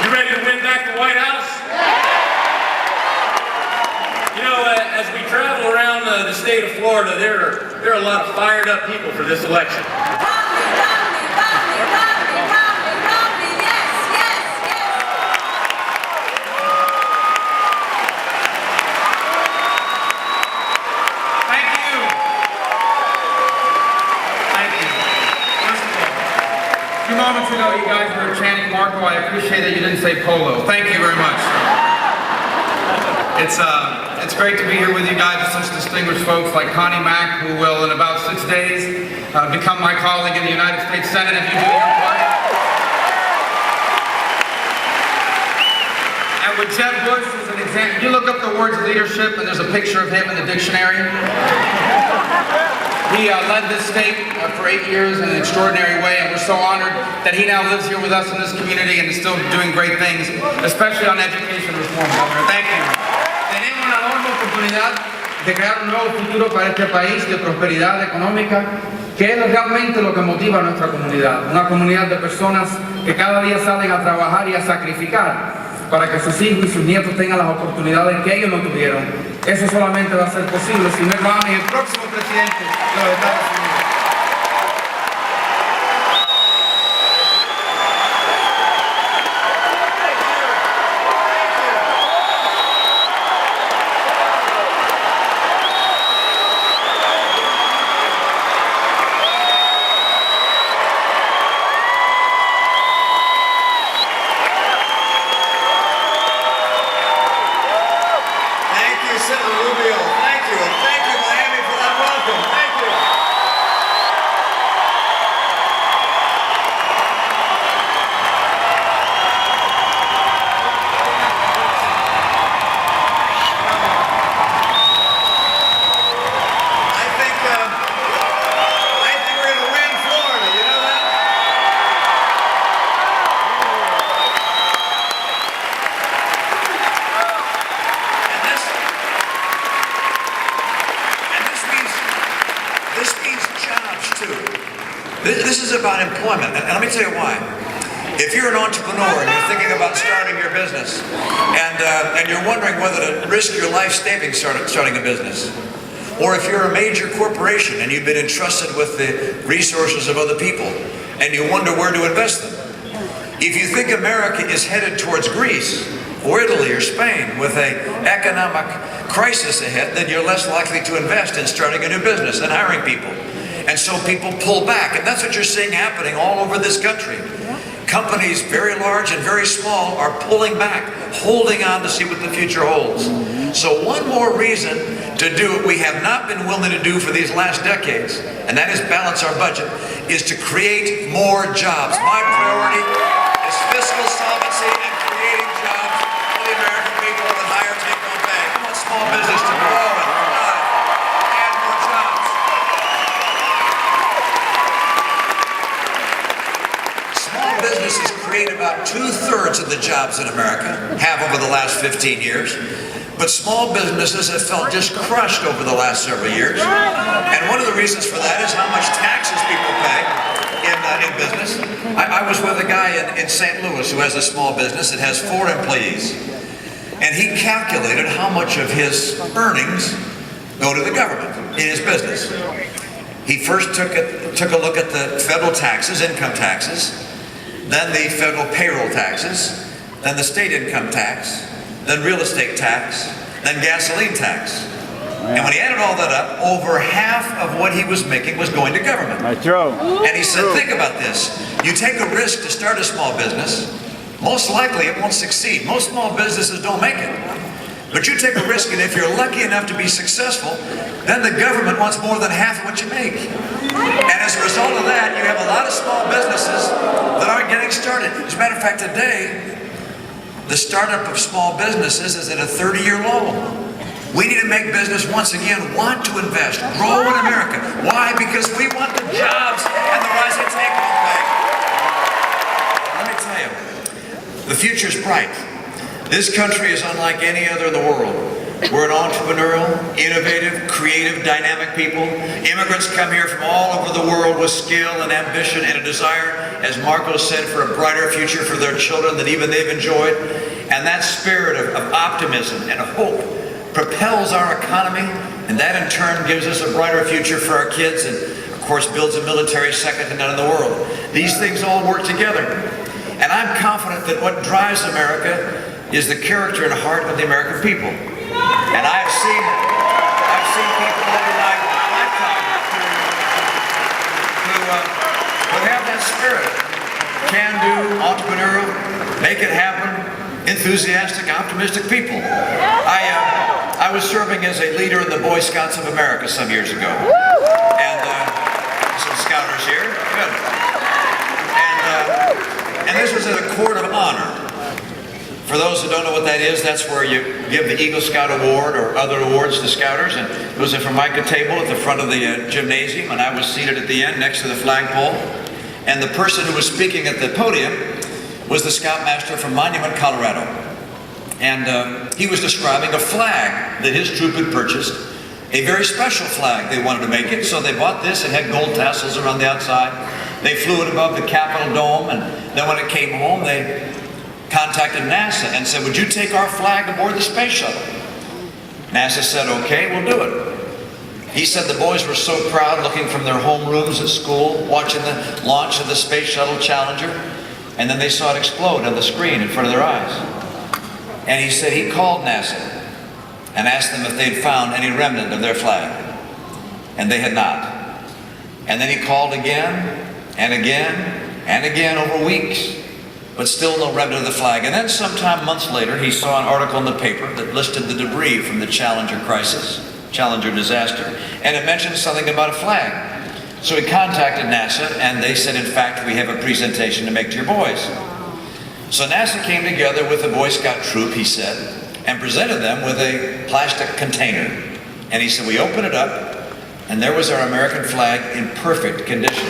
You ready to win back the White House? You know, as we travel around the state of Florida, there are a lot of fired up people for this election. A few moments ago, you guys were chanting Marco. I appreciate that you didn't say Polo. Thank you very much. It's great to be here with you guys, such distinguished folks like Connie Mack, who will in about 6 days become my colleague in the United States Senate if you do your part. And with Jeb Bush as an example, you look up the words leadership and there's a picture of him in the dictionary. He led this state for 8 years in an extraordinary way, and we're so honored that he now lives here with us in this community and is still doing great things, especially on education reform, Governor. Thank you. Tenemos una enorme oportunidad de crear un nuevo futuro para este país de prosperidad económica, que es realmente lo que motiva a nuestra comunidad. Una comunidad de personas que cada día salen a trabajar y a sacrificar para que sus hijos y sus nietos tengan las oportunidades que ellos no tuvieron. Eso solamente va a ser posible si Mitt Romney es el próximo presidente de los Estados Unidos. This is about employment, and let me tell you why. If you're an entrepreneur and you're thinking about starting your business, and you're wondering whether to risk your life savings starting a business, or if you're a major corporation and you've been entrusted with the resources of other people, and you wonder where to invest them, if you think America is headed towards Greece, or Italy, or Spain, with an economic crisis ahead, then you're less likely to invest in starting a new business and hiring people. And so people pull back, and that's what you're seeing happening all over this country. Companies, very large and very small, are pulling back, holding on to see what the future holds. So one more reason to do what we have not been willing to do for these last decades, and that is balance our budget, is to create more jobs. My priority is fiscal solvency and creating jobs for the American people with higher take-home pay. I want small business to grow and thrive, add more jobs. Small businesses create about 2/3 of the jobs in America, have over the last 15 years. But small businesses have felt just crushed over the last several years. And one of the reasons for that is how much taxes people pay in business. I was with a guy in St. Louis who has a small business that has 4 employees. And he calculated how much of his earnings go to the government in his business. He first took a look at the federal taxes, income taxes, then the federal payroll taxes, then the state income tax, then real estate tax, then gasoline tax. And when he added all that up, over half of what he was making was going to government. And he said, think about this. You take a risk to start a small business, most likely it won't succeed. Most small businesses don't make it. But you take a risk, and if you're lucky enough to be successful, then the government wants more than half of what you make. And as a result of that, you have a lot of small businesses that aren't getting started. As a matter of fact, today, the startup of small businesses is at a 30-year low. We need to make business once again want to invest, grow in America. Why? Because we want the jobs and the rising take-home pay. Let me tell you, the future's bright. This country is unlike any other in the world. We're an entrepreneurial, innovative, creative, dynamic people. Immigrants come here from all over the world with skill and ambition and a desire, as Marco said, for a brighter future for their children than even they've enjoyed. And that spirit of optimism and hope propels our economy, and that in turn gives us a brighter future for our kids and, of course, builds a military second to none in the world. These things all work together. And I'm confident that what drives America is the character and heart of the American people. And I've seen people over my lifetime who have that spirit. Can-do, entrepreneurial, make it happen, enthusiastic, optimistic people. I was serving as a leader in the Boy Scouts of America some years ago. And some scouters here. Good. And this was at a court of honor. For those who don't know what that is, that's where you give the Eagle Scout Award or other awards to scouters. And it was a Formica table at the front of the gymnasium, and I was seated at the end next to the flagpole. And the person who was speaking at the podium was the Scoutmaster from Monument, Colorado. And he was describing a flag that his troop had purchased, a very special flag. They wanted to make it, so they bought this. It had gold tassels around the outside. They flew it above the Capitol dome, and then when it came home, they contacted NASA and said, would you take our flag aboard the space shuttle? NASA said, okay, we'll do it. He said the boys were so proud looking from their homerooms at school, watching the launch of the Space Shuttle Challenger, and then they saw it explode on the screen in front of their eyes. And he said he called NASA and asked them if they'd found any remnant of their flag. And they had not. And then he called again and again and again over weeks, but still no remnant of the flag. And then sometime months later, he saw an article in the paper that listed the debris from the Challenger crisis, Challenger disaster, and it mentioned something about a flag. So he contacted NASA, and they said, in fact, we have a presentation to make to your boys. So NASA came together with the Boy Scout troop, he said, and presented them with a plastic container. And he said, we opened it up, and there was our American flag in perfect condition.